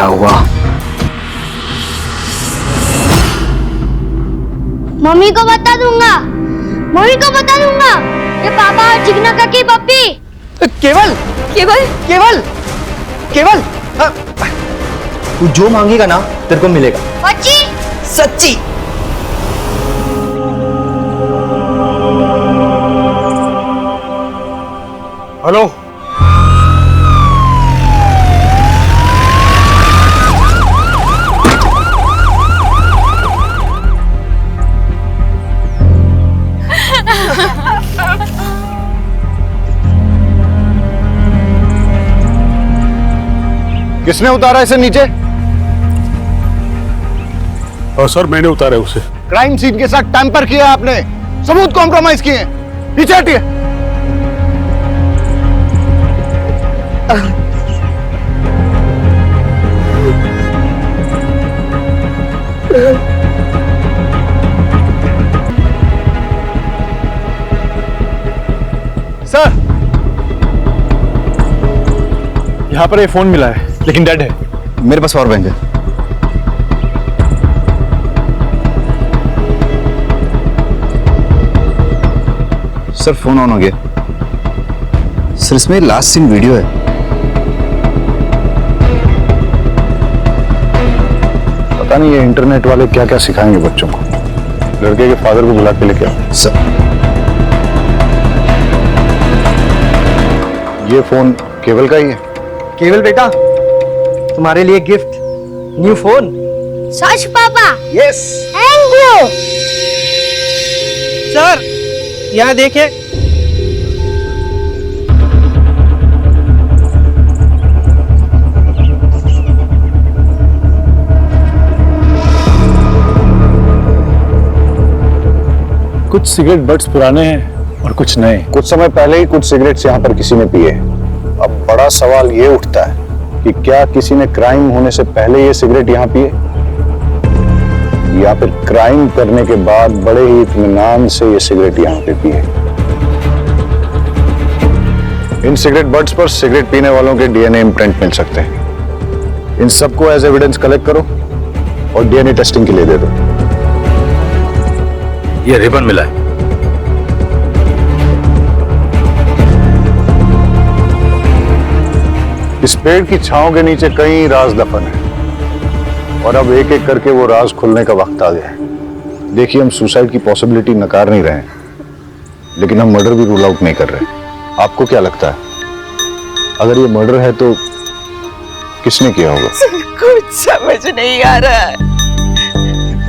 क्या हुआ? मम्मी को बता दूंगा, मम्मी को बता दूंगा। ये पापा और चिकना काकी पप्पी। केवल केवल केवल केवल तू जो मांगेगा ना तेरे को मिलेगा। सच्ची सच्ची। हेलो, किसने उतारा इसे नीचे? सर मैंने उतारा उसे। क्राइम सीन के साथ टैंपर किया आपने, सबूत कॉम्प्रोमाइज किए। पीछे हटिए। सर यहाँ पर ये फोन मिला है लेकिन डेड है। मेरे पास और बैंक है। सर फोन ऑन हो गया। सर इसमें लास्ट सीन वीडियो है। पता नहीं ये इंटरनेट वाले क्या क्या सिखाएंगे बच्चों को। लड़के के फादर को बुला के लेके आओ। सर ये फोन केवल का ही है। केवल बेटा तुम्हारे लिए गिफ्ट, न्यू फोन। सच पापा? Yes thank you. सर यहाँ देखे। कुछ सिगरेट बट्स पुराने हैं और कुछ नए। कुछ समय पहले ही कुछ सिगरेट्स यहाँ पर किसी ने पिए। अब बड़ा सवाल ये उठता है कि क्या किसी ने क्राइम होने से पहले ये सिगरेट यहाँ पिए, या फिर क्राइम करने के बाद बड़े ही इत्मीनान से ये सिगरेट यहाँ पे पिए। इन सिगरेट बट्स पर सिगरेट पीने वालों के डीएनए इम्प्रिंट मिल सकते हैं। इन सबको एज एविडेंस कलेक्ट करो और डीएनए टेस्टिंग के लिए दे दो। ये रिबन मिला है। इस पेड़ की छांव के नीचे कई राज दफन है और अब एक एक करके वो राज खुलने का वक्त आ गया है। देखिए, हम सुसाइड की पॉसिबिलिटी नकार नहीं रहे हैं, लेकिन हम मर्डर भी रूल आउट नहीं कर रहे। आपको क्या लगता है, अगर ये मर्डर है तो किसने किया होगा? कुछ समझ नहीं आ रहा है।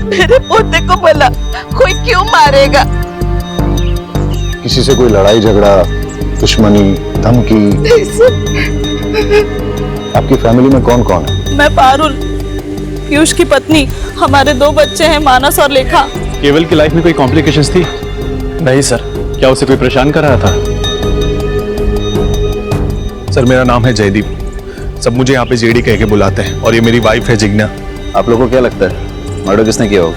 मेरे पोते को भला कोई क्यों मारेगा? किसी से कोई लड़ाई झगड़ा, दुश्मनी, धमकी? आपकी फैमिली में कौन कौन है? मैं पारुल, पीयूष की पत्नी, हमारे 2 बच्चे हैं, मानस और लेखा। केवल की लाइफ में कोई कॉम्प्लिकेशंस थी? नहीं सर। क्या उसे कोई परेशान कर रहा था? सर मेरा नाम है जयदीप, सब मुझे यहाँ पे जेडी कह के बुलाते हैं, और ये मेरी वाइफ है जिग्ना। आप लोगों को क्या लगता है मर्डर किसने किया होगा?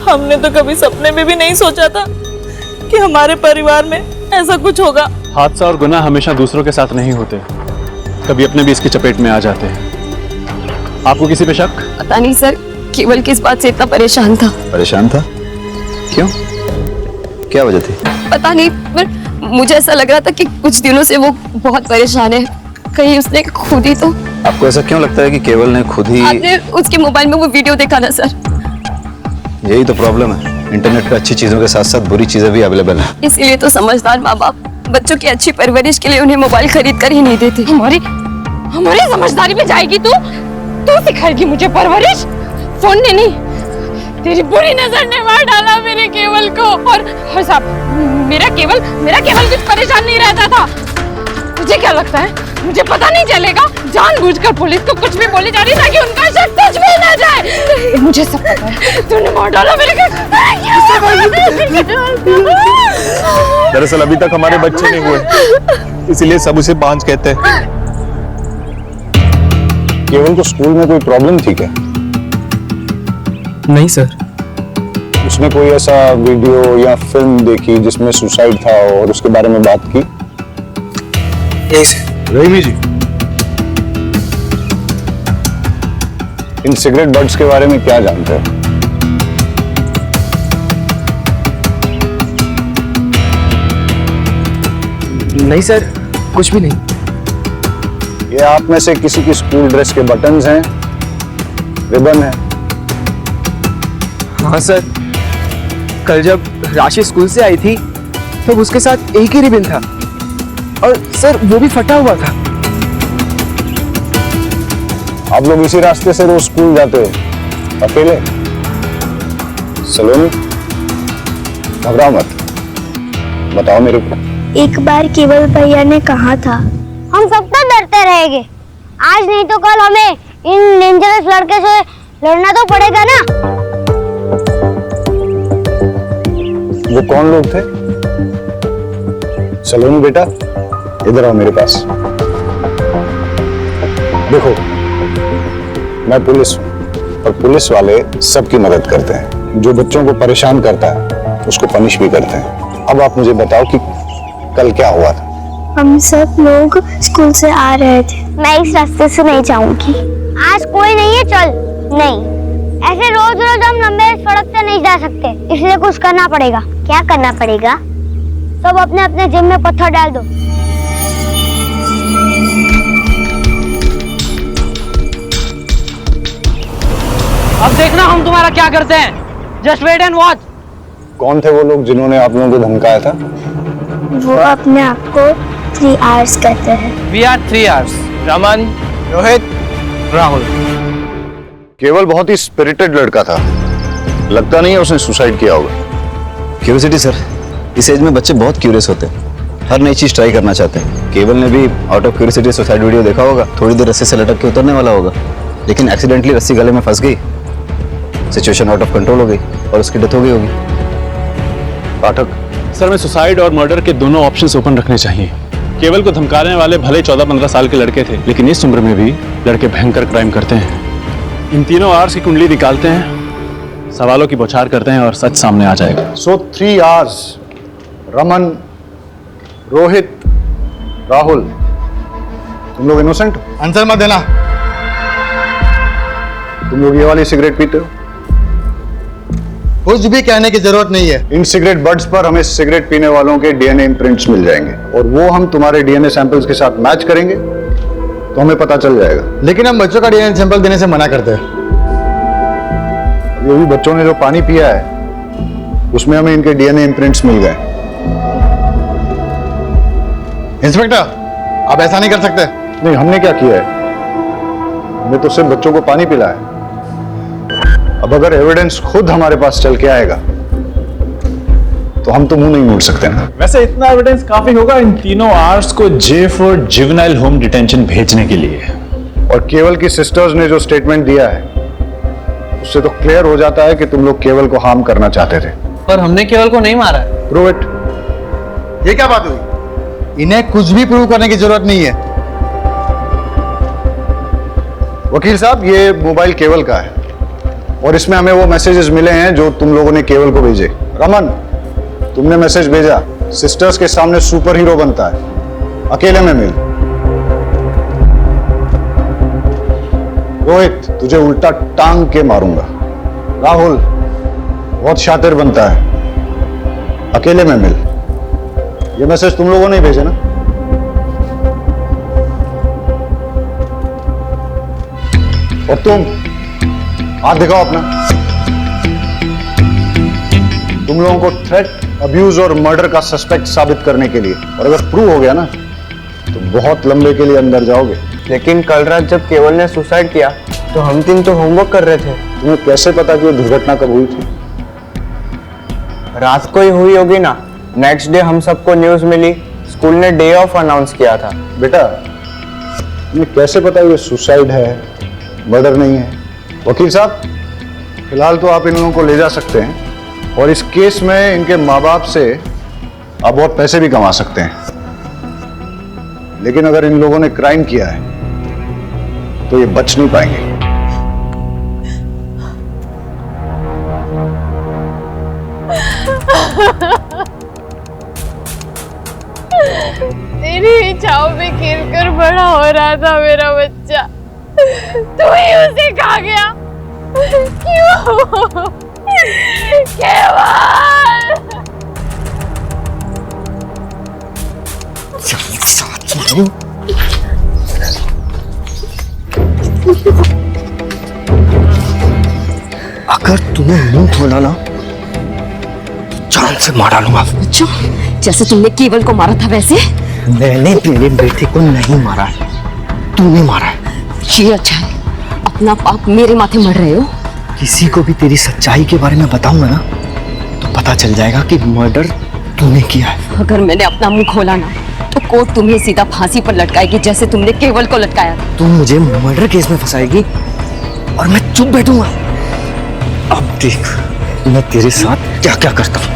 हमने तो कभी सपने में भी नहीं सोचा था कि हमारे परिवार में ऐसा कुछ होगा। हादसा और गुनाह हमेशा दूसरों के साथ नहीं होते, कभी अपने भी इसकी चपेट में आ जाते हैं। आपको किसी पे शक? पता नहीं सर, केवल किस बात से इतना परेशान था। परेशान था? क्यों? क्या वजह थी? पता नहीं, पर मुझे ऐसा लग रहा था कि कुछ दिनों से वो बहुत परेशान है। कहीं उसने खुद ही तो। आपको ऐसा क्यों लगता है कि केवल ने खुद ही? आपने उसके मोबाइल में वो वीडियो देखा ना सर? यही तो प्रॉब्लम है, इंटरनेट पे अच्छी चीजों के साथ साथ बुरी चीजें भी अवेलेबल है। इसीलिए तो समझदार माँ बाप बच्चों की अच्छी परवरिश के लिए उन्हें मोबाइल खरीद कर ही नहीं देते। हमारी समझदारी में जाएगी तू सिखाएगी मुझे परवरिश? फोन ने नहीं, तेरी बुरी नजर ने मार डाला मेरे केवल को। और साहब, मेरा केवल कुछ परेशान नहीं रहता था। तुझे क्या लगता है मुझे पता नहीं चलेगा? जानबूझकर पुलिस को कुछ भी बोली जा रही ताकि उनका शक कुछ भी ना जाए। मुझे सब पता है, तूने मार डाला मेरे को। दरअसल अभी तक हमारे बच्चे नहीं हुए, इसीलिए सब उसे बांझ कहते हैं। केवल को स्कूल में कोई प्रॉब्लम थी क्या? नहीं सर। उसने कोई ऐसा वीडियो या फिल्म देखी जिसमें सुसाइड था और उसके बारे में बात की? नहीं सर। रहीमी जी, इन सिगरेट बड्स के बारे में क्या जानते हो? नहीं सर, कुछ भी नहीं। ये आप में से किसी की स्कूल ड्रेस के बटन्स हैं, रिबन है? हाँ सर, कल जब राशि स्कूल से आई थी तब उसके साथ एक ही रिबन था और सर वो भी फटा हुआ था। आप लोग इसी रास्ते से रोज स्कूल जाते हो अकेले? सलोनी, घबराओ मत, बताओ मेरे को। एक बार केवल भैया ने कहा था, हम सब तो डरते रहेंगे, आज नहीं तो कल हमें इन डेंजरस लड़के से लड़ना तो पड़ेगा ना। वो कौन लोग थे? सलोनी बेटा, इधर आओ मेरे पास। देखो, मैं पुलिस हूं और पुलिस वाले सबकी मदद करते हैं। जो बच्चों को परेशान करता है उसको पनिश भी करते हैं। अब आप मुझे बताओ कि कल क्या हुआ था? हम सब लोग स्कूल से आ रहे थे। मैं इस रास्ते से नहीं जाऊंगी। आज कोई नहीं है, चल। नहीं, ऐसे रोज रोज हम लंबे सड़क से नहीं जा सकते, इसलिए कुछ करना पड़ेगा। क्या करना पड़ेगा? सब अपने अपने जेब में पत्थर डाल दो। अब देखना हम तुम्हारा क्या करते हैं। Just wait and watch. कौन थे वो लोग जिन्होंने आप लोगों को धमकाया था? वो अपने आप को 3 आवर्स कहते हैं। We are 3 hours. Raman, Rohit, Rahul. केवल बहुत ही स्पिरिटेड लड़का था, लगता नहीं है उसने सुसाइड किया होगा। क्यूरियोसिटी सर, इस एज में बच्चे बहुत क्यूरियस होते हैं, हर नई चीज ट्राई करना चाहते हैं। केवल ने भी out of curiosity suicide video देखा होगा, थोड़ी देर रस्सी से लटक के उतरने वाला होगा, लेकिन एक्सीडेंटली रस्सी गले में फंस गई, सिचुएशन आउट ऑफ कंट्रोल हो गई और उसकी डेथ हो गई होगी। पाठक सर, मैं सुसाइड और मर्डर के दोनों ऑप्शंस ओपन रखने चाहिए। केवल को धमकाने वाले भले 14-15 साल के लड़के थे, लेकिन इस उम्र में भी लड़के भयंकर क्राइम करते हैं। इन तीनों आवर्स की कुंडली निकालते हैं, सवालों की बौछार करते हैं और सच सामने आ जाएगा। सो 3 आवर्स, रमन, रोहित, राहुल, तुम लोग इनोसेंट हो? आंसर मत देना। तुम लोग ये वाली सिगरेट पीते हो? कुछ भी कहने की जरूरत नहीं है। इन सिगरेट बड्स पर हमें सिगरेट पीने वालों के डीएनए इम्प्रिंट्स मिल जाएंगे और वो हम तुम्हारे डीएनए सैंपल्स के साथ मैच करेंगे तो हमें पता चल जाएगा। लेकिन हम बच्चों का डीएनए सैंपल देने से मना करते हैं। ये भी बच्चों ने जो पानी पिया है उसमें हमें इनके डीएनए इम्प्रिंट्स मिल गए। इंस्पेक्टर, आप ऐसा नहीं कर सकते। नहीं, हमने क्या किया है? हमने तो सिर्फ बच्चों को पानी पिलाया है। अब अगर एविडेंस खुद हमारे पास चल के आएगा तो हम तो मुंह नहीं मोड़ सकते ना। वैसे इतना एविडेंस काफी होगा इन तीनों आवर्स को J for juvenile home detention भेजने के लिए। और केवल की सिस्टर्स ने जो स्टेटमेंट दिया है उससे तो क्लियर हो जाता है कि तुम लोग केवल को हार्म करना चाहते थे। पर हमने केवल को नहीं मारा है। Prove it. ये क्या बात हुई? इन्हें कुछ भी प्रूव करने की जरूरत नहीं है। वकील साहब, ये मोबाइल केवल का है और इसमें हमें वो मैसेजेस मिले हैं जो तुम लोगों ने केवल को भेजे। रमन, तुमने मैसेज भेजा, सिस्टर्स के सामने सुपर हीरो बनता है, अकेले में मिल। रोहित, तुझे उल्टा टांग के मारूंगा। राहुल, बहुत शातिर बनता है, अकेले में मिल। ये मैसेज तुम लोगों ने भेजे ना? और तुम हाथ दिखाओ अपना। तुम लोगों को थ्रेट, अब्यूज और मर्डर का सस्पेक्ट साबित करने के लिए, और अगर प्रूव हो गया ना तो बहुत लंबे के लिए अंदर जाओगे। लेकिन कल रात जब केवल ने सुसाइड किया तो हम 3 तो होमवर्क कर रहे थे। तुम्हें कैसे पता कि ये दुर्घटना कब हुई थी? रात को ही हुई होगी ना। नेक्स्ट डे हम सबको न्यूज मिली, स्कूल ने डे ऑफ अनाउंस किया था। बेटा, तुम्हें कैसे पता ये सुसाइड है, मर्डर नहीं है? वकील साहब, फिलहाल तो आप इन लोगों को ले जा सकते हैं और इस केस में इनके माँ बाप से आप बहुत पैसे भी कमा सकते हैं। लेकिन अगर इन लोगों ने क्राइम किया है तो ये बच नहीं पाएंगे। तेरी इच्छाओं में खेलकर बड़ा हो रहा था मेरा बच्चा। तू ही उसे खा गया। क्यों? केवल अगर तूने मुंह खोला ना तो जान से मार डालूंगा। अच्छा, जैसे तुमने केवल को मारा था वैसे? मैंने तेरे बेटे को नहीं मारा है, तूने मारा है। ये अच्छा है, अपना पाप मेरे माथे मर रहे हो। किसी को भी तेरी सच्चाई के बारे में बताऊंगा ना तो पता चल जाएगा कि मर्डर तूने किया है। अगर मैंने अपना मुंह खोला ना तो कोर्ट तुम्हें सीधा फांसी पर लटकाएगी, जैसे तुमने केवल को लटकाया था। तू मुझे मर्डर केस में फंसाएगी और मैं चुप बैठूंगा। अब देख मैं तेरे साथ क्या क्या करता हूँ।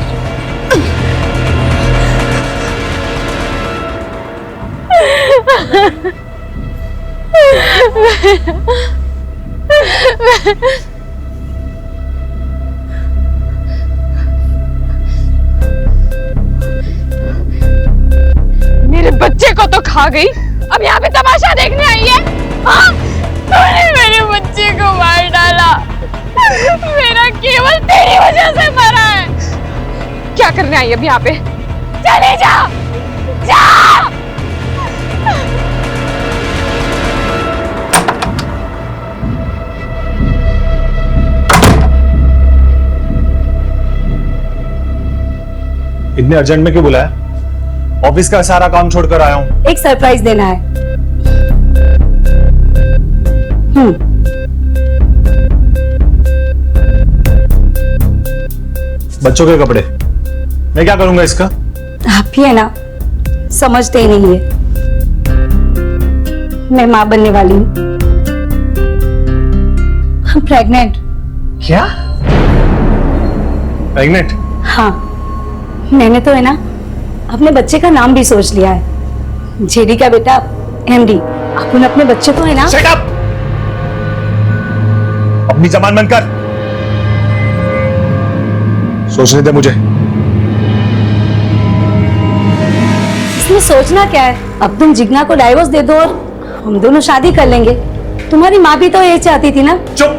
मेरे बच्चे को तो खा गई, अब यहाँ पे तमाशा देखने आई है? हाँ? तूने मेरे बच्चे को मार डाला। मेरा केवल तेरी वजह से मरा है। क्या करने आई अब यहाँ पे? चले जा, जा। इतने अर्जेंट में क्यों बुलाया? ऑफिस का सारा काम छोड़कर आया हूँ। एक सरप्राइज देना है। बच्चों के कपड़े मैं क्या करूंगा इसका? आप ही है ना, समझते ही नहीं है। मैं माँ बनने वाली हूँ। I'm pregnant. क्या? प्रेग्नेंट? हाँ, मैंने तो है ना अपने बच्चे का नाम भी सोच लिया है। जेडी का बेटा एमडी। अपन अपने बच्चे को है ना। Shut up! अपनी जबान बंद कर। सोचने दे मुझे। इसमें सोचना क्या है? अब तुम जिग्ना को डाइवोर्स दे दो और हम दोनों शादी कर लेंगे। तुम्हारी माँ भी तो ये चाहती थी ना। चुप!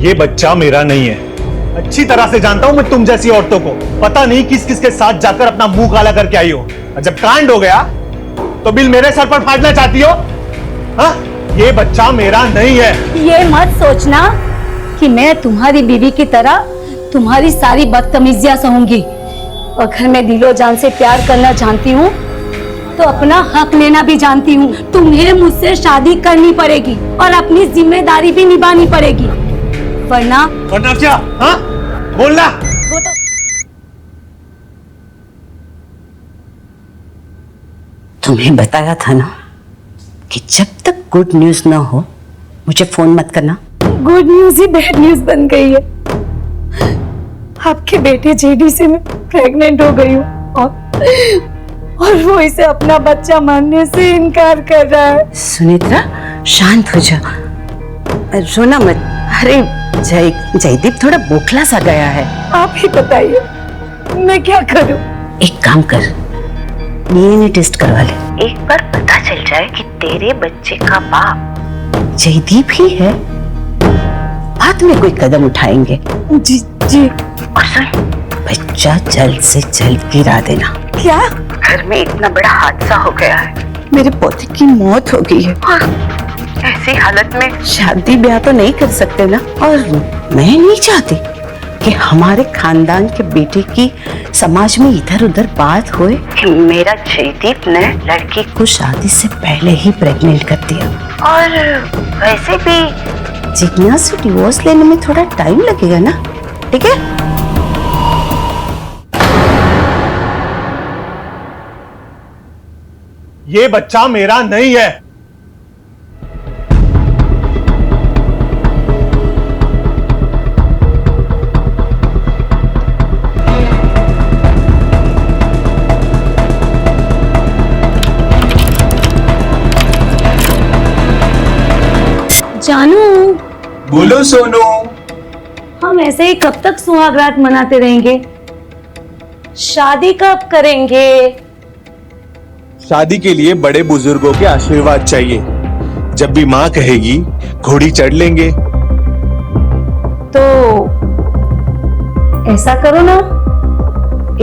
ये बच्चा मेरा नहीं है। अच्छी तरह से जानता हूं मैं तुम जैसी औरतों को। पता नहीं किस किस के साथ जाकर अपना मुंह काला करके आई हो। और जब कांड हो गया तो बिल मेरे सर पर फाड़ना चाहती हो? हाँ? ये बच्चा मेरा नहीं है। ये मत सोचना कि मैं तुम्हारी बीवी की तरह तुम्हारी सारी बदतमीजियां सहूंगी। अगर मैं दिलो जान से प्यार करना जानती हूँ तो अपना हक लेना भी जानती हूँ। तुम्हें मुझसे शादी करनी पड़ेगी और अपनी जिम्मेदारी भी निभानी पड़ेगी, वरना क्या? हाँ? बोलना। वो तो तुम्हें बताया था ना कि जब तक गुड न्यूज ना हो मुझे फोन मत करना। गुड न्यूज ही बैड न्यूज बन गई है। आपके बेटे जेडी से मैं प्रेग्नेंट हो गई हूँ और वो इसे अपना बच्चा मानने से इनकार कर रहा है। सुनेत्रा, शांत हो जा, रोना मत। अरे जयदीप थोड़ा बोखला सा गया है। आप ही बताइए मैं क्या करूं? एक काम कर, डीएनए टेस्ट करवा ले। एक बार पता चल जाए कि तेरे बच्चे का बाप जयदीप ही है, बाद में कोई कदम उठाएंगे। जी जी। और सुन, बच्चा जल्द से जल्द गिरा देना। क्या? घर में इतना बड़ा हादसा हो गया है, मेरे पोते की मौत हो गई है और ऐसी हालत में शादी ब्याह तो नहीं कर सकते ना। और मैं नहीं चाहती कि हमारे खानदान के बेटे की समाज में इधर उधर बात होए कि मेरा जयदीप ने लड़की को शादी से पहले ही प्रेग्नेंट कर दिया। और वैसे भी जिग्ना से डिवोर्स लेने में थोड़ा टाइम लगेगा ना, ठीक है? ये बच्चा मेरा नहीं है। जानू, बोलो सोनू। हम ऐसे ही कब तक सुहागरात मनाते रहेंगे? शादी कब करेंगे? शादी के लिए बड़े बुजुर्गों के आशीर्वाद चाहिए। जब भी माँ कहेगी घोड़ी चढ़ लेंगे। तो ऐसा करो ना,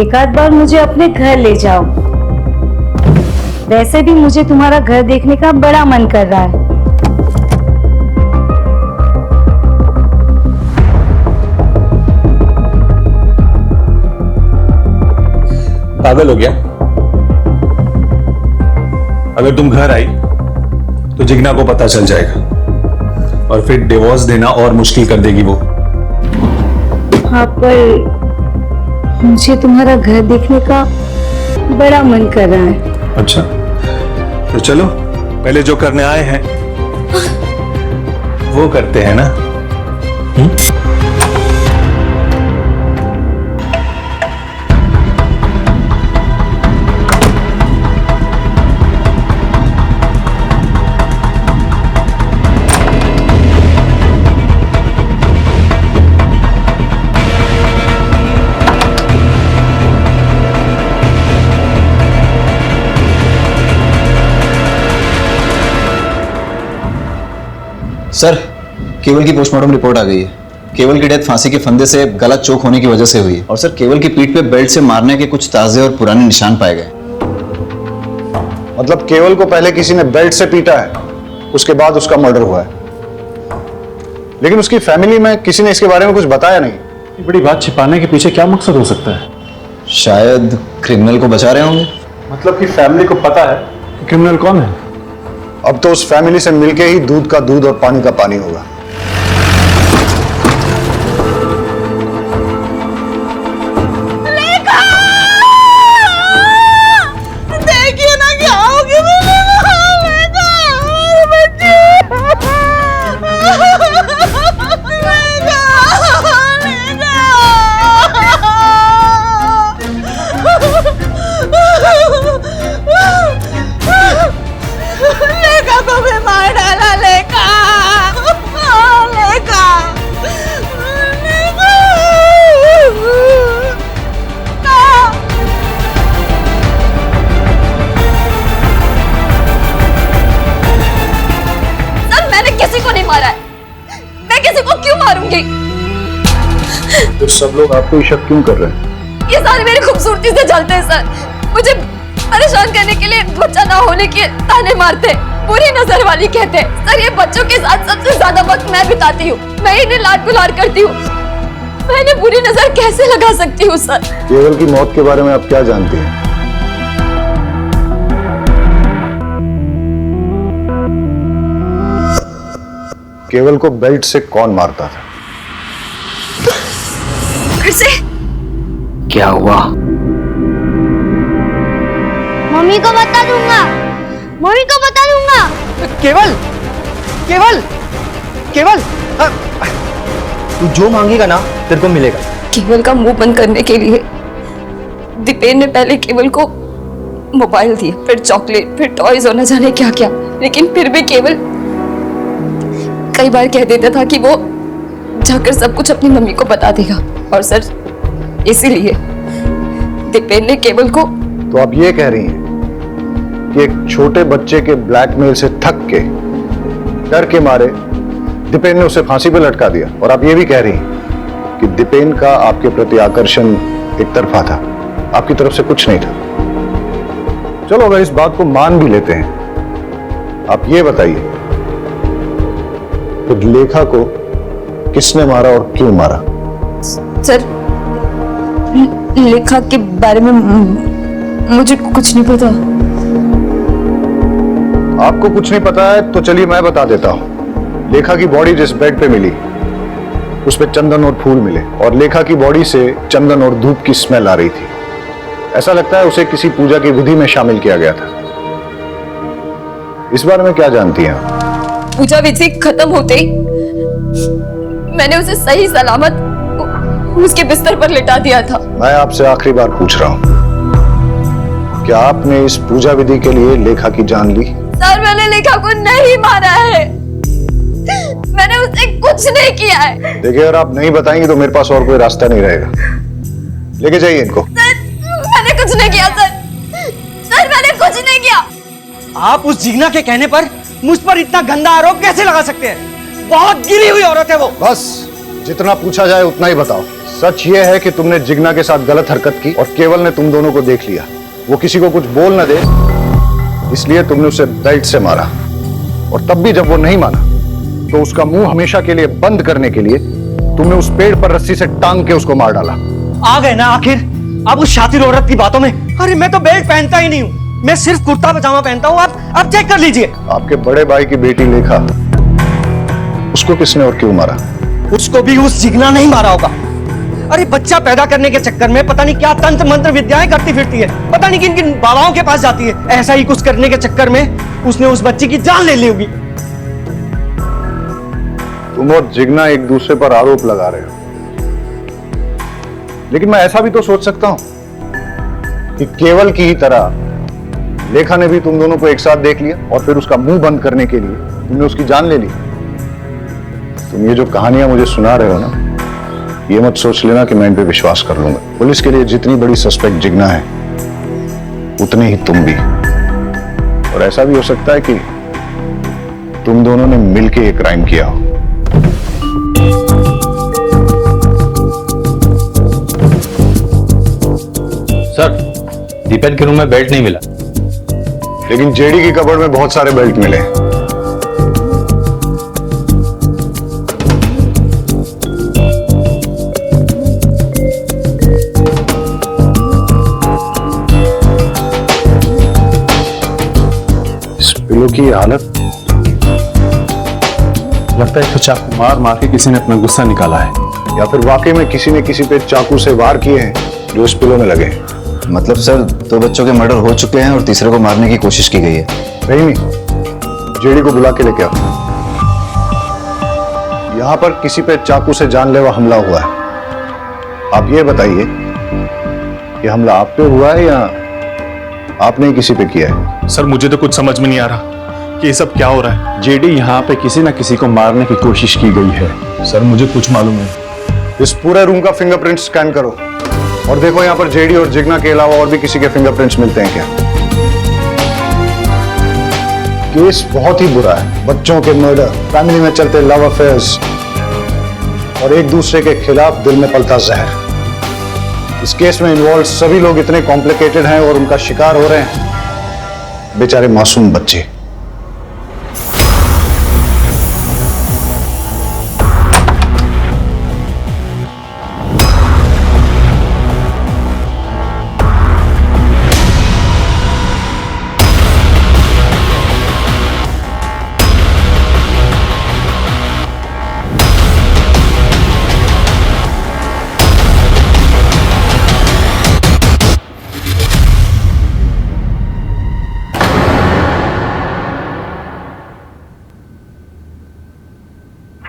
एक आध बार मुझे अपने घर ले जाओ। वैसे भी मुझे तुम्हारा घर देखने का बड़ा मन कर रहा है। पागल हो गया? अगर तुम घर आई तो जिग्ना को पता चल जाएगा और फिर डिवोर्स देना और मुश्किल कर देगी वो। हाँ, पर मुझे तुम्हारा घर देखने का बड़ा मन कर रहा है। अच्छा, तो चलो पहले जो करने आए हैं वो करते हैं ना। सर, केवल की पोस्टमार्टम रिपोर्ट आ गई है। केवल की डेथ फांसी के फंदे से गला चोक होने की वजह से हुई है। और सर, केवल की पीठ पे बेल्ट से मारने के कुछ ताजे और पुराने निशान पाए गए। मतलब केवल को पहले किसी ने बेल्ट से पीटा है, उसके बाद उसका मर्डर हुआ है। लेकिन उसकी फैमिली में किसी ने इसके बारे में कुछ बताया नहीं। बड़ी बात छिपाने के पीछे क्या मकसद हो सकता है? शायद क्रिमिनल को बचा रहे होंगे। मतलब कि फैमिली को पता है कि क्रिमिनल कौन है। अब तो उस फैमिली से मिलके ही दूध का दूध और पानी का पानी होगा। देखिए ना क्या होगी मेरे लेका को भी मार डाला। लेका लेका सर, मैंने किसी को नहीं मारा है। मैं किसी को क्यों मारूंगी? तो सब लोग आपको ही शक क्यों कर रहे हैं? ये सारे मेरी खूबसूरती से जलते हैं सर। मुझे परेशान करने के लिए बच्चा ना होने के ताने मारते, बुरी नजर वाली कहते। सर, ये बच्चों के साथ सबसे ज्यादा वक्त मैं बिताती हूँ। मैं इन्हें लाड गुलार करती हूँ। मैं इन्हें बुरी नजर कैसे लगा सकती हूँ सर? केवल की मौत के बारे में आप क्या जानती हैं? केवल को बेल्ट से कौन मारता था? फिर से क्या हुआ? मम्मी को बता दूंगा, मम्मी को बता दूंगा। केवल, केवल, केवल, तू जो मांगेगा ना तेरे को मिलेगा। केवल का मुंह बंद करने के लिए दीपेन ने पहले केवल को मोबाइल दिया, फिर चॉकलेट, फिर टॉयज और न जाने क्या क्या। लेकिन फिर भी केवल कई बार कह देता था कि वो जाकर सब कुछ अपनी मम्मी को बता देगा। और सर, इसीलिए दीपेन ने केवल को। तो आप ये कह रही हैं कि एक छोटे बच्चे के ब्लैकमेल से थक के, डर के मारे दीपेन ने उसे फांसी पे लटका दिया। और आप ये भी कह रही हैं कि दीपेन का आपके प्रति आकर्षण एक तरफा था, आपकी तरफ से कुछ नहीं था। चलो अगर इस बात को मान भी लेते हैं, आप ये बताइए तो लेखा को किसने मारा और क्यों मारा? सर, लेखा के बारे में मुझे कुछ नहीं पता। आपको कुछ नहीं पता है तो चलिए मैं बता देता हूं। लेखा की बॉडी जिस बेड पे मिली उस पे चंदन और फूल मिले, और लेखा की बॉडी से चंदन और धूप की स्मेल आ रही थी। ऐसा लगता है उसे किसी पूजा की विधि में शामिल किया गया था। इस बारे में क्या जानती हैं आप? पूजा विधि खत्म होते ही मैंने उसे सही सलामत उसके बिस्तर पर लिटा दिया था। मैं आपसे आखिरी बार पूछ रहा हूं, क्या आपने इस पूजा विधि के लिए लेखा की जान ली? सर, मैंने लेखा को नहीं मारा है। मैंने उसे कुछ नहीं किया है। देखिए, अगर आप नहीं बताएंगे तो मेरे पास और कोई रास्ता नहीं रहेगा। लेके जाइए इनको। सर, मैंने कुछ नहीं किया। सर, मैंने कुछ नहीं किया। आप उस जिग्ना के कहने पर मुझ पर इतना गंदा आरोप कैसे लगा सकते हैं? बहुत गिरी हुई औरत है वो। बस जितना पूछा जाए उतना ही बताओ। सच ये है कि तुमने जिग्ना के साथ गलत हरकत की और केवल ने तुम दोनों को देख लिया। वो किसी को कुछ बोल न दे इसलिए तुमने उसे बेल्ट से मारा, और तब भी जब वो नहीं माना तो उसका मुंह हमेशा के लिए बंद करने के लिए तुमने उस पेड़ पर रस्सी से टांग के उसको मार डाला। आ गए ना आखिर अब उस शातिर औरत की बातों में। अरे मैं तो बेल्ट पहनता ही नहीं हूँ, मैं सिर्फ कुर्ता पजामा पहनता हूँ। आप चेक कर लीजिए। आपके बड़े भाई की बेटी लेखा, उसको किसने और क्यों मारा? उसको भी उस जिग्ना नहीं मारा होगा। अरे बच्चा पैदा करने के चक्कर में पता नहीं क्या तंत्र मंत्र विद्याएं करती फिरती है, पता नहीं किन किन बाबाओं के पास जाती है। ऐसा ही कुछ करने के चक्कर में उसने उस बच्चे की जान ले ली होगी। तुम और जिग्ना एक दूसरे पर आरोप लगा रहे हो, लेकिन मैं ऐसा भी तो सोच सकता हूं कि केवल की ही तरह लेखा ने भी तुम दोनों को एक साथ देख लिया और फिर उसका मुंह बंद करने के लिए तुमने उसकी जान ले ली। तुम ये जो कहानियां मुझे सुना रहे हो ना, ये मत सोच लेना कि मैं इन पे विश्वास कर लूंगा। पुलिस के लिए जितनी बड़ी सस्पेक्ट जिग्ना है उतने ही तुम भी, और ऐसा भी हो सकता है कि तुम दोनों ने मिलकर एक क्राइम किया हो। सर, दीपन के रूम में बेल्ट नहीं मिला, लेकिन जेडी की कबर्ड में बहुत सारे बेल्ट मिले। इस पिलो की हालत, लगता है तो चाकू मार मार के किसी ने अपना गुस्सा निकाला है, या फिर वाकई में किसी ने किसी पे चाकू से वार किए हैं जो इस पिलो में लगे। मतलब सर 2 बच्चों के मर्डर हो चुके हैं और तीसरे को मारने की कोशिश की गई है। नहीं, जेडी को बुला के लेके आओ। यहां पर किसी पे चाकू से जानलेवा हमला हुआ है। आप ये बताइए कि हमला आप पे हुआ है या आपने ही किसी पे किया है? सर मुझे तो कुछ समझ में नहीं आ रहा कि ये सब क्या हो रहा है। जेडी यहाँ पे किसी ना किसी को मारने की कोशिश की गई है। सर मुझे कुछ मालूम है। इस पूरे रूम का फिंगरप्रिंट स्कैन करो और देखो यहाँ पर जेडी और जिग्ना के अलावा और भी किसी के फिंगरप्रिंट्स मिलते हैं क्या। केस बहुत ही बुरा है। बच्चों के मर्डर, फैमिली में चलते लव अफेयर्स और एक दूसरे के खिलाफ दिल में पलता जहर। इस केस में इन्वॉल्व सभी लोग इतने कॉम्प्लिकेटेड हैं और उनका शिकार हो रहे हैं बेचारे मासूम बच्चे।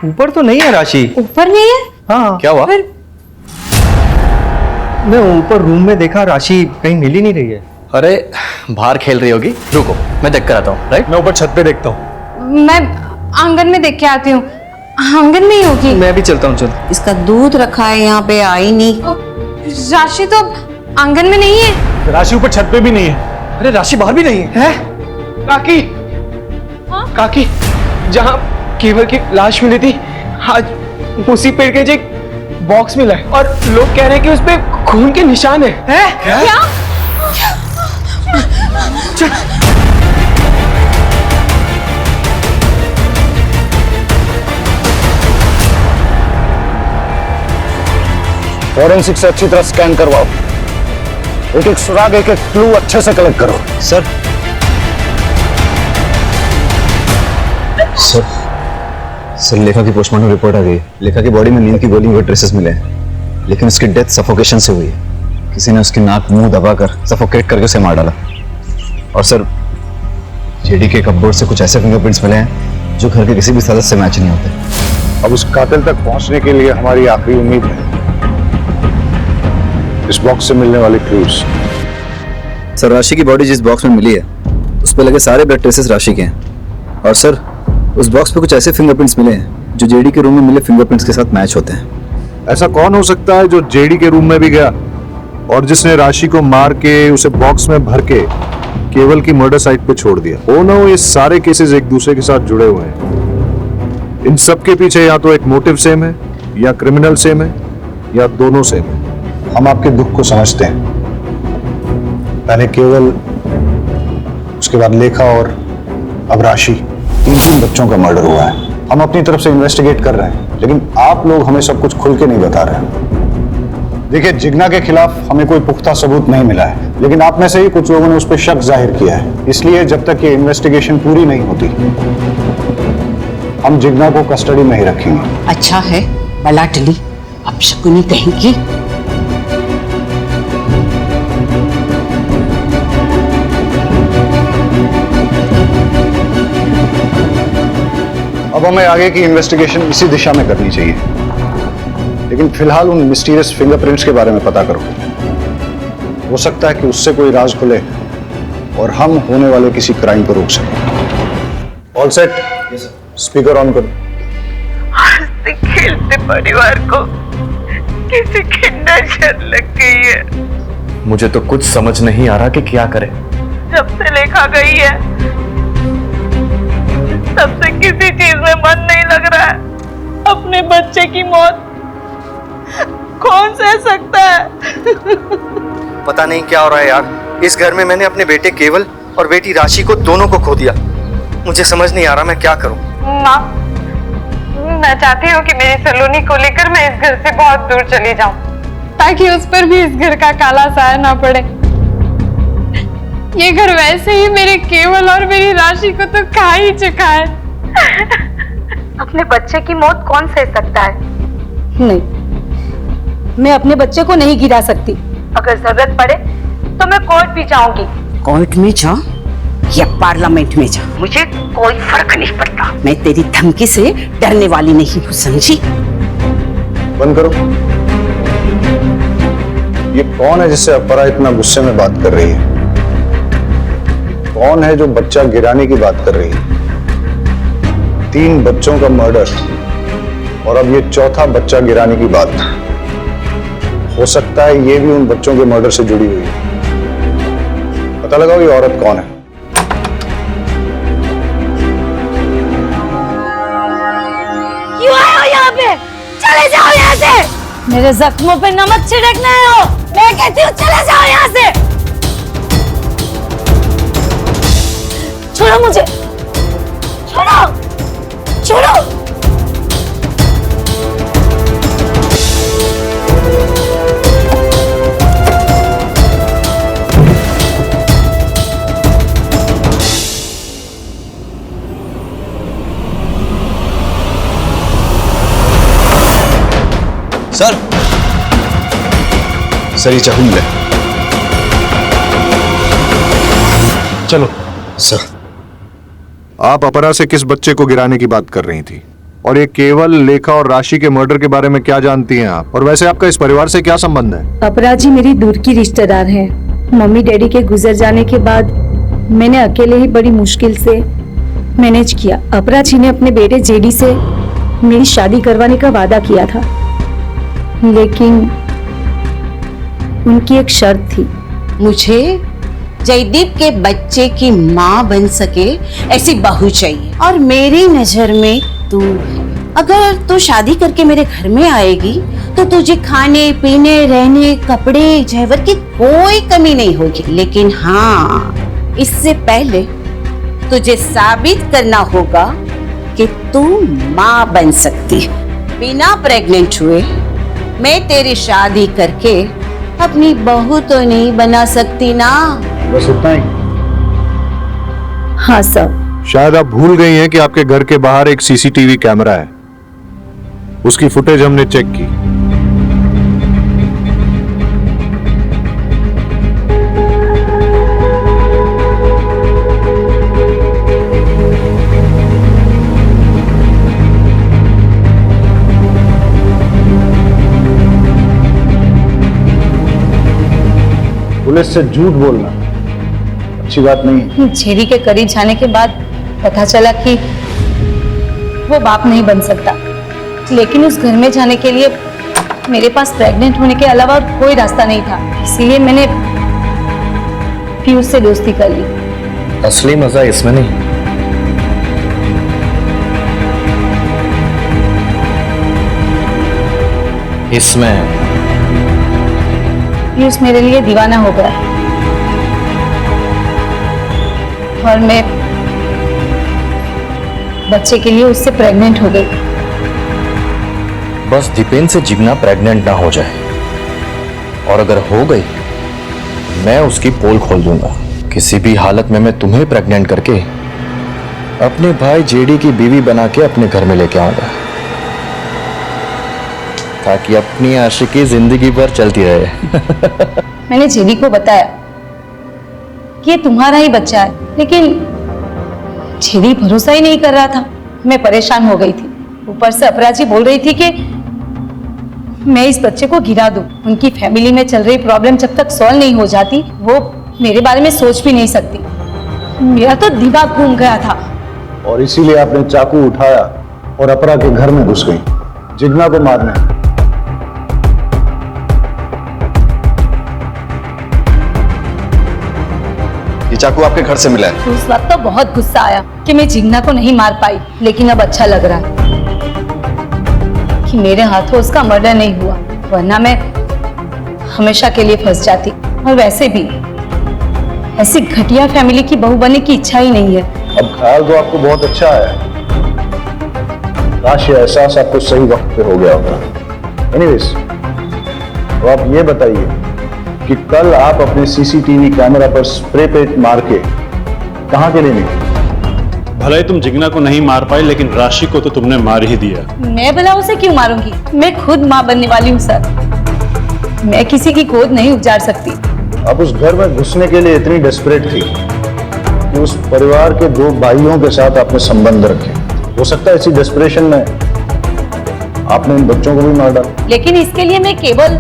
ऊपर तो नहीं है राशि। ऊपर नहीं है? हाँ क्या हुआ? मैं ऊपर रूम में देखा, राशि कहीं मिल ही नहीं रही है। अरे बाहर खेल रही होगी, रुको मैं देख कर आता हूँ। राइट, मैं ऊपर छत पे देखता हूँ। मैं आंगन में देख के आती हूँ, आंगन में ही होगी। मैं भी चलता हूँ। चल, इसका दूध रखा है यहाँ पे, आई नहीं। राशि तो आंगन में नहीं है। राशि ऊपर छत पे भी नहीं है। अरे राशि बाहर भी नहीं है। काकी, काकी, जहाँ केवल की लाश मिली थी आज उसी पेड़ के एक बॉक्स मिला है और लोग कह रहे हैं कि उस पे खून के निशान है। क्या? फॉरेंसिक से अच्छी तरह स्कैन करवाओ, एक एक सुराग, एक एक क्लू अच्छे से कलेक्ट करो। सर सर सर लेखा की पोस्टमार्टम रिपोर्ट आ गई। लेखा की बॉडी में नींद की गोली हुए ट्रेसेस मिले हैं, लेकिन उसकी डेथ सफोकेशन से हुई है। किसी ने उसकी नाक मुंह दबाकर सफोकेट करके उसे मार डाला। और सर जेडी के कपबोर्ड से कुछ ऐसे फिंगरप्रिंट्स मिले हैं जो घर के किसी भी सदस्य से मैच नहीं होते। अब उस कातिल तक पहुंचने के लिए हमारी आखिरी उम्मीद है इस बॉक्स से मिलने वाले क्लूज। सर राशि की बॉडी जिस बॉक्स में मिली है उस पर लगे सारे ब्लड ट्रेसेस राशि के हैं। और सर उस बॉक्स पे कुछ ऐसे फिंगरप्रिंट्स मिले हैं जो जेडी के रूम में मिले फिंगरप्रिंट्स के साथ मैच होते हैं। ऐसा कौन हो सकता है जो जेडी के रूम में भी गया और जिसने राशि को मार के उसे बॉक्स में भर के केवल की मर्डर साइट पे छोड़ दिया। ओ नो, ये सारे केसेस एक दूसरे के साथ जुड़े हुए हैं। इन सब के पीछे या तो एक मोटिव सेम है, या क्रिमिनल सेम है, या दोनों सेम है। हम आपके दुख को समझते हैं। पहले केवल, उसके बाद लेखा और अब राशि, तीन बच्चों का मर्डर हुआ है। हम अपनी तरफ से इन्वेस्टिगेट कर रहे हैं, लेकिन आप लोग हमें सब कुछ खुल के नहीं बता रहे हैं। देखिए, जिग्ना के खिलाफ हमें कोई पुख्ता सबूत नहीं मिला है, लेकिन आप में से ही कुछ लोगों ने उस पर शक जाहिर किया है। इसलिए जब तक ये इन्वेस्टिगेशन पूरी नहीं होती, हम जिग्ना को कस्टडी में ही रखेंगे। अच्छा है, बला टली, अब शकुनी कहेंगी। अब हमें आगे की इन्वेस्टिगेशन इसी दिशा में करनी चाहिए, लेकिन फिलहाल उन मिस्टीरियस फिंगरप्रिंट्स के बारे में पता करो। हो सकता है कि उससे कोई राज खुले और हम होने वाले किसी क्राइम को रोक सकें। All set? स्पीकर ऑन करो। हंसते खेलते परिवार को किसी की नजर लग गई है। मुझे तो कुछ समझ नहीं आ रहा कि क्या करें। जब से लेखा गई है, तब से किसी चीज में मन नहीं लग रहा है। अपने बच्चे की मौत कौन सह सकता है? पता नहीं क्या हो रहा है यार। इस घर में मैंने अपने बेटे केवल और बेटी राशि को, दोनों को खो दिया। मुझे समझ नहीं आ रहा मैं क्या करूं। माँ, मैं चाहती हूँ कि मेरी सलोनी को लेकर मैं इस घर से बहुत दूर चली जाऊं, ताकि उस पर भी इस घर का काला साया ना पड़े। ये घर वैसे ही मेरे केवल और मेरी राशि को तो खा ही चुका है। अपने बच्चे की मौत कौन सह सकता है? नहीं, मैं अपने बच्चे को नहीं गिरा सकती। अगर जरूरत पड़े तो मैं कोर्ट भी जाऊंगी। कोर्ट में जा या पार्लियामेंट में जा, मुझे कोई फर्क नहीं पड़ता। मैं तेरी धमकी से डरने वाली नहीं हूँ, समझी? बंद करो। ये कौन है जिससे अपरा इतना गुस्से में बात कर रही है? कौन है जो बच्चा गिराने की बात कर रही है? 3 बच्चों का मर्डर और अब ये चौथा बच्चा गिराने की बात। हो सकता है ये भी उन बच्चों के मर्डर से जुड़ी हुई है। पता लगाओ ये औरत कौन है। क्यों आए हो यहाँ पे? चले जाओ यहाँ से। मेरे जख्मों पे नमक छिड़कना है हो। मैं कहती हूँ चले जाओ यहाँ से। छोड़ो मुझे, छोड़ो, छोड़ो। सर ये चाकू मिला। चलो। सर, आप अपरा से किस बच्चे को गिराने की बात कर रही थी? और ये केवल, लेखा और राशि के मर्डर के बारे में क्या जानती हैं आप? और वैसे आपका इस परिवार से क्या संबंध है? अपरा जी मेरी दूर की रिश्तेदार है। मम्मी डैडी के गुजर जाने के बाद मैंने अकेले ही बड़ी मुश्किल से मैनेज किया। अपरा जी ने अपने बेटे जेडी से मेरी शादी करवाने का वादा किया था, लेकिन उनकी एक शर्त थी। मुझे जयदीप के बच्चे की माँ बन सके ऐसी बहू चाहिए, और मेरी नजर में तू है। अगर तू शादी करके मेरे घर में आएगी तो तुझे खाने पीने, रहने, कपड़े, जेवर की कोई कमी नहीं होगी। लेकिन हाँ, इससे पहले तुझे साबित करना होगा कि तू माँ बन सकती है। बिना प्रेग्नेंट हुए मैं तेरी शादी करके अपनी बहू तो नहीं बना सकती ना। बस इतना ही? हाँ सर। शायद आप भूल गई हैं कि आपके घर के बाहर एक सीसीटीवी कैमरा है। उसकी फुटेज हमने चेक की। पुलिस से झूठ बोलना अच्छी बात नहीं। जेडी के करीब जाने के बाद पता चला कि वो बाप नहीं बन सकता, लेकिन उस घर में जाने के लिए मेरे पास प्रेग्नेंट होने के अलावा कोई रास्ता नहीं था। इसलिए मैंने पीयूष से दोस्ती कर ली। असली मजा इसमें नहीं, इसमें। पीयूष मेरे लिए दीवाना हो गया और मैं बच्चे के लिए उससे प्रेग्नेंट हो गई। बस दीपेन से जिग्ना प्रेग्नेंट ना हो जाए, और अगर हो गई मैं उसकी पोल खोल दूंगा। किसी भी हालत में मैं तुम्हें प्रेग्नेंट करके अपने भाई जेडी की बीवी बना के अपने घर में लेके आऊंगा, ताकि अपनी आशिकी जिंदगी भर चलती रहे। मैंने जेडी को बताया कि ये तुम्हारा ही बच्चा है, लेकिन जेडी भरोसा ही नहीं कर रहा था। मैं परेशान हो गई थी। ऊपर से अपराजी बोल रही थी कि मैं इस बच्चे को गिरा दूं। उनकी फैमिली में चल रही प्रॉब्लम जब तक सॉल्व नहीं हो जाती वो मेरे बारे में सोच भी नहीं सकती। मेरा तो दिमाग घूम गया था। और इसीलिए आपने चाकू उठाया और अपरा के घर में घुस गई जिग्ना को मारने। ये चाकू आपके घर से मिला है? उस वक्त तो बहुत गुस्सा आया कि मैं जिग्ना को नहीं मार पाई, लेकिन अब अच्छा लग रहा है कि मेरे हाथों उसका मर्डर नहीं हुआ, वरना मैं हमेशा के लिए फंस जाती। और वैसे भी ऐसी घटिया फैमिली की बहू बनने की इच्छा ही नहीं है। अब ख्याल तो आपको बहुत अच्छा है, काश ये एहसास आपको सही वक्त पे हो गया होता। एनीवेज, तो आप ये बताइए कि कल आप अपने सीसीटीवी कैमरा पर स्प्रे पेंट मार के कहां के लिए निकले? भले ही तुम जिग्ना को नहीं मार पाई, लेकिन राशि को तो तुमने मार ही दिया। मैं भला उसे क्यों मारूंगी? मैं खुद माँ बनने वाली हूँ सर। मैं किसी की गोद नहीं उजाड़ सकती। आप उस घर में घुसने के लिए इतनी डेस्परेट थी कि उस परिवार के 2 भाइयों के साथ आपने संबंध रखे। हो सकता है इसी डेस्परेशन में आपने इन बच्चों को भी मार डाला। लेकिन इसके लिए मैं केवल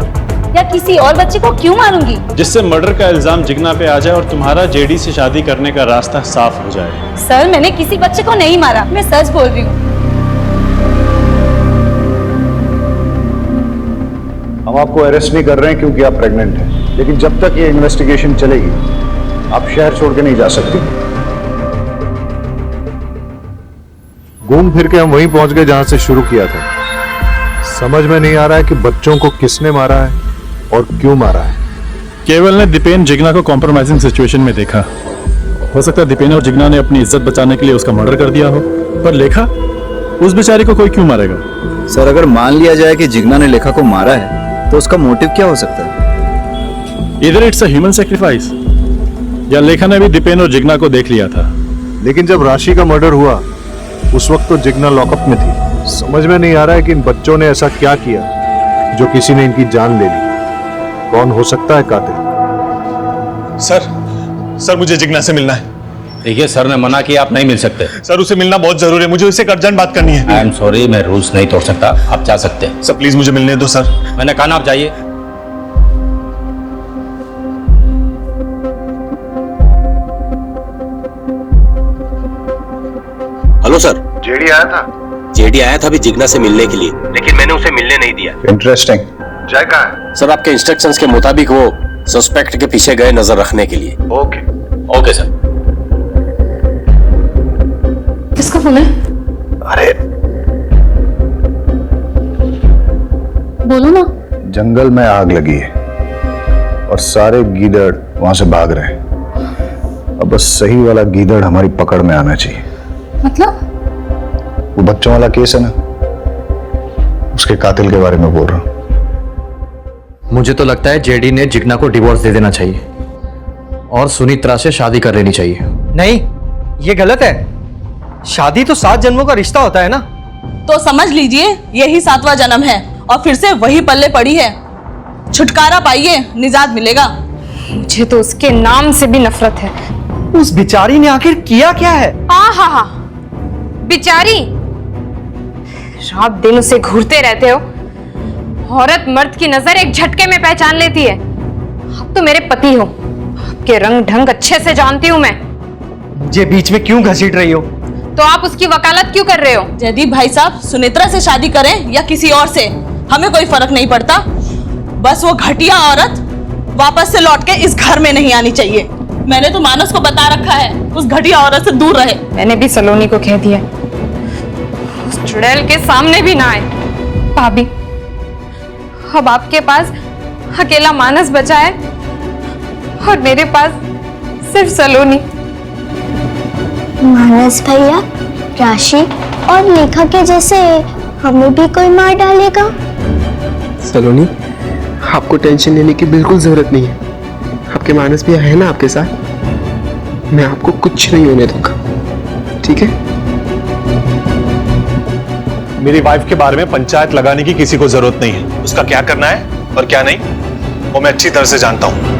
या किसी और बच्चे को क्यों मारूंगी? जिससे मर्डर का इल्जाम जिग्ना पे आ जाए और तुम्हारा जेडी से शादी करने का रास्ता साफ हो जाए। सर, मैंने किसी बच्चे को नहीं मारा, मैं सच बोल रही हूँ। हम आपको अरेस्ट नहीं कर रहे हैं क्योंकि आप प्रेग्नेंट हैं, लेकिन जब तक ये इन्वेस्टिगेशन चलेगी आप शहर छोड़ के नहीं जा सकती। घूम फिर के हम वहीं पहुंच गए जहां से शुरू किया था। समझ में नहीं आ रहा है कि बच्चों को किसने मारा है और क्यों मारा है। केवल ने दीपेन जिग्ना को कॉम्प्रोमाइजिंग सिचुएशन में देखा। हो सकता है दीपेन और जिग्ना ने अपनी इज्जत बचाने के लिए उसका मर्डर कर दिया हो, पर लेखा, उस बेचारी को कोई क्यों मारेगा? सर, अगर मान लिया जाए कि जिग्ना ने लेखा को मारा है तो उसका मोटिव क्या हो सकता है? इधर इट्स अ ह्यूमन सैक्रिफाइस, या लेखा ने भी दीपेन और जिग्ना को देख लिया था। लेकिन जब राशि का मर्डर हुआ उस वक्त तो जिग्ना लॉकअप में थी। समझ में नहीं आ रहा है कि इन बच्चों ने ऐसा क्या किया जो किसी ने इनकी जान ले ली। कौन हो सकता है कातिल? सर मुझे जिग्ना से मिलना है। देखिए सर ने मना किया, आप नहीं मिल सकते। सर उसे मिलना बहुत जरूरी है, मुझे उससे अर्जेंट बात करनी है। आई एम सॉरी, मैं रूल्स नहीं तोड़ सकता, आप जा सकते हैं। सर प्लीज मुझे मिलने दो सर। मैंने कहा ना आप जाइए। Hello sir. जेडी आया था? जेडी आया था अभी जिग्ना से मिलने के लिए, लेकिन मैंने उसे मिलने नहीं दिया। इंटरेस्टिंग। जय कहाँ है? सर आपके इंस्ट्रक्शंस के मुताबिक वो सस्पेक्ट के पीछे गए नजर रखने के लिए। Okay sir. किसका फोन है? अरे बोलो ना। जंगल में आग लगी है और सारे गीदड़ वहां से भाग रहे हैं। अब बस सही वाला गीदड़ हमारी पकड़ में आना चाहिए। मतलब? वो बच्चों वाला केस है ना, उसके कातिल के बारे में बोल रहा हूं। मुझे तो लगता है जेडी ने जिग्ना को डिवोर्स दे देना चाहिए और सुनीत्रा से शादी कर लेनी चाहिए। नहीं, ये गलत है। शादी तो 7 जन्मों का रिश्ता होता है ना। तो समझ लीजिए यही 7वां जन्म है और फिर से वही पल्ले पड़ी है। छुटकारा पाइए, निजात मिलेगा। मुझे तो उसके नाम से भी नफरत है। उस बिचारी ने आखिर किया क्या है? हाँ, बिचारी, रात दिन उसे घूरते रहते हो। औरत मर्द की नजर एक झटके में पहचान लेती है। आप तो मेरे पति हो, आपके रंग ढंग अच्छे से जानती हूं मैं। मुझे बीच में क्यों घसीट रही हो? तो आप उसकी वकालत क्यों कर रहे हो? जयदीप भाई साहब, सुनेत्रा से शादी करें या किसी और से, हमें कोई फर्क नहीं पड़ता। बस वो घटिया औरत वापस से लौट के इस घर में नहीं आनी चाहिए। मैंने तो मानस को बता रखा है उस घटिया औरत से दूर रहे। मैंने भी सलोनी को कह दिया उस चुड़ैल के सामने भी ना आए। भाभी, अब आपके पास अकेला मानस बचा है और मेरे पास सिर्फ सलोनी। मानस भैया, राशि और लेखा के जैसे हमें भी कोई मार डालेगा। सलोनी, आपको टेंशन लेने की बिल्कुल जरूरत नहीं है। आपके मानस भैया है ना आपके साथ। मैं आपको कुछ नहीं होने दूंगा, ठीक है? मेरी वाइफ के बारे में पंचायत लगाने की किसी को जरूरत नहीं है। उसका क्या करना है और क्या नहीं वो मैं अच्छी तरह से जानता हूं।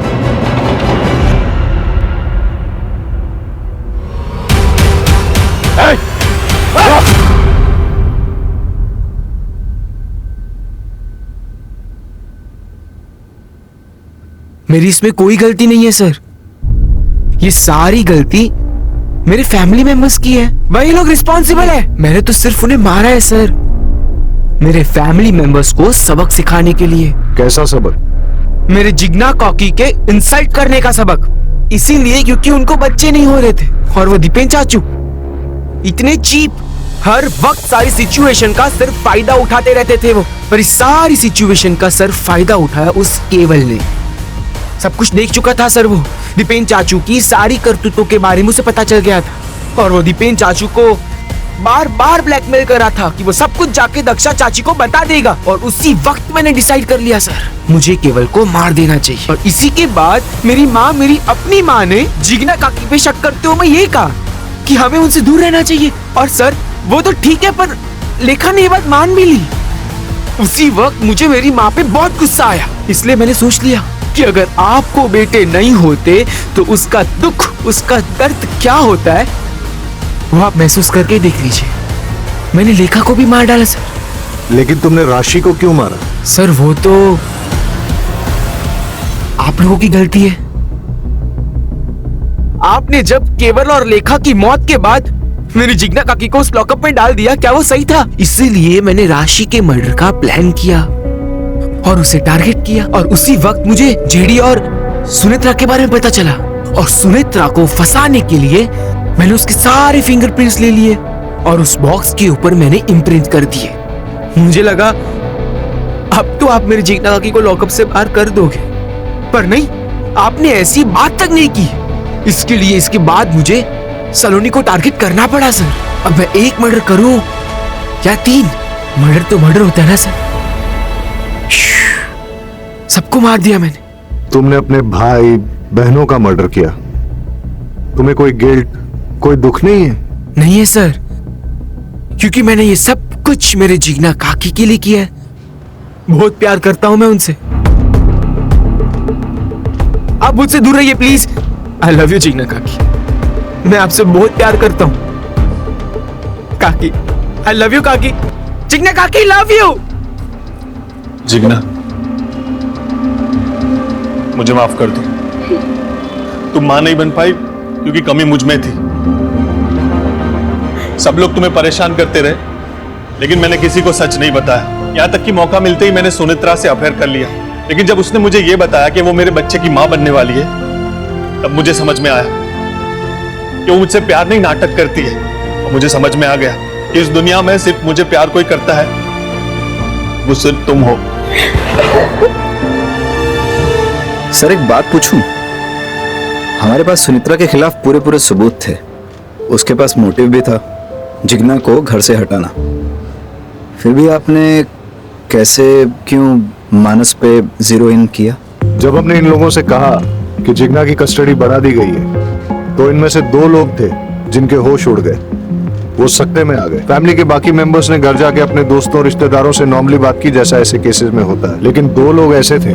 मेरी इसमें कोई गलती नहीं है सर। ये सारी गलती मेरे फैमिली मेंबर्स की है। वही लोग रिस्पॉन्सिबल है। मैंने तो सिर्फ उन्हें मारा है सर, मेरे फैमिली मेंबर्स को सबक सिखाने के लिए। कैसा सबक? मेरे जिग्ना कॉकी के इंसल्ट करने का सबक। इसीलिए क्योंकि उनको बच्चे नहीं हो रहे थे। और वो दीपेन चाचू इतने चीप, हर वक्त सारी सिचुएशन का सिर्फ फायदा उठाते रहते थे वो। पर इस सारी सिचुएशन का सिर्फ फायदा उठाया उस केवल ने। सब कुछ देख चुका था सर वो। दीपेन चाचू की सारी करतूतों के बारे में उसे पता चल गया था और वो दीपेन चाचू को बार बार ब्लैकमेल कर रहा था कि वो सब कुछ जाके दक्षा चाची को बता देगा। और उसी वक्त मैंने डिसाइड कर लिया सर, मुझे केवल को मार देना चाहिए। और इसी के बाद मेरी माँ, मेरी अपनी माँ ने जिग्ना काकी पे शक करते हुए मैं ये कहा कि हमें उनसे दूर रहना चाहिए। और सर वो तो ठीक है, पर लेखा ने ये बात मान भी ली। उसी वक्त मुझे मेरी माँ पे बहुत गुस्सा आया। इसलिए मैंने सोच लिया कि अगर आपको बेटे नहीं होते तो उसका दुख, उसका दर्द क्या होता है वो आप महसूस करके देख लीजिए। मैंने लेखा को भी मार डाला सर। लेकिन तुमने राशि को क्यों मारा? सर वो तो आप लोगों की गलती है। आपने जब केवल और लेखा की मौत के बाद मेरी जिग्ना काकी को उस लॉकअप में डाल दिया, क्या वो सही था? इसीलिए मैंने राशि के मर्डर का प्लान किया और उसे टारगेट किया। और उसी वक्त मुझे जेडी और सुनेत्रा के बारे में पता चला और सुनेत्रा को फंसाने के लिए मैंने उसके सारे फिंगरप्रिंट्स ले लिए और उस बॉक्स के ऊपर मैंने इम्प्रिंट कर दिए। मुझे लगा अब तो आप मेरी जिग्ना काकी को लॉकअप से बाहर कर दोगे, पर नहीं, आपने ऐसी बात तक नहीं की। इसके लिए इसके बाद मुझे सलोनी को टारगेट करना पड़ा सर। अब मैं एक मर्डर करूं या 3, मर्डर तो मर्डर होता है ना सर। सबको मार दिया मैंने। तुमने अपने भाई बहनों का मर्डर किया। तुम्हें कोई गिल्ट, कोई दुख नहीं है? नहीं है सर, क्योंकि मैंने ये सब कुछ मेरे जिग्ना काकी के लिए किया है। बहुत प्यार करता हूं मैं उनसे। आप मुझसे दूर रहिए please. I love you Jigna काकी, मैं आपसे बहुत प्यार करता हूं काकी। आई लव यू काकी। जिग्ना काकी लव यू। जिग्ना, मुझे माफ कर दो। तुम मां नहीं बन पाई क्योंकि कमी मुझ में थी। सब लोग तुम्हें परेशान करते रहे, लेकिन मैंने किसी को सच नहीं बताया। यहां तक कि मौका मिलते ही मैंने सुनेत्रा से अफेयर कर लिया। लेकिन जब उसने मुझे यह बताया कि वो मेरे बच्चे की मां बनने वाली है, तब मुझे समझ में आया कि वो मुझसे प्यार नहीं, नाटक करती है। और मुझे समझ में आ गया कि इस दुनिया में सिर्फ मुझे प्यार कोई करता है, वो सिर्फ तुम हो। सर एक बात पूछूं? हमारे पास सुनेत्रा के खिलाफ पूरे सबूत थे। उसके पास मोटिव भी था, जिग्ना को घर से हटाना। फिर भी आपने कैसे, क्यों मानस पे जीरो इन किया? जब हमने इन लोगों से कहा कि जिग्ना की कस्टडी बढ़ा दी गई है, तो इनमें से 2 लोग थे जिनके होश उड़ गए। वो सकते में आ गए। फैमिली के बाकी मेंबर्स ने घर जाके अपने दोस्तों रिश्तेदारों से नॉर्मली बात की, जैसा ऐसे केसेस में होता है। लेकिन 2 लोग ऐसे थे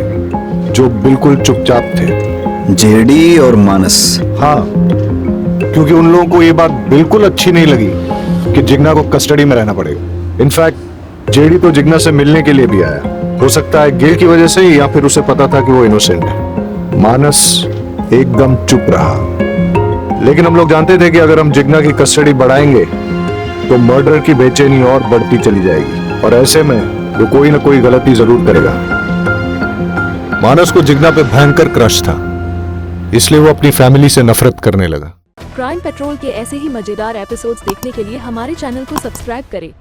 जो बिल्कुल चुपचाप थे। जेडी और मानस। हाँ, क्योंकि उन लोगों को ये बात बिल्कुल अच्छी नहीं लगी कि जिग्ना को कस्टडी में रहना पड़ेगा। इनफैक्ट जेडी तो जिग्ना से मिलने के लिए भी आया। हो सकता है गिल्ट की वजह से, या फिर उसे पता था कि वो इनोसेंट है। मानस एकदम चुप रहा। लेकिन हम लोग जानते थे कि अगर हम जिग्ना की कस्टडी बढ़ाएंगे तो मर्डर की बेचैनी और बढ़ती चली जाएगी, और ऐसे में वो कोई ना कोई गलती जरूर करेगा। मानस को जिग्ना पे भयंकर क्रश था, इसलिए वो अपनी फैमिली से नफरत करने लगा। क्राइम पेट्रोल के ऐसे ही मजेदार एपिसोड्स देखने के लिए हमारे चैनल को सब्सक्राइब करें।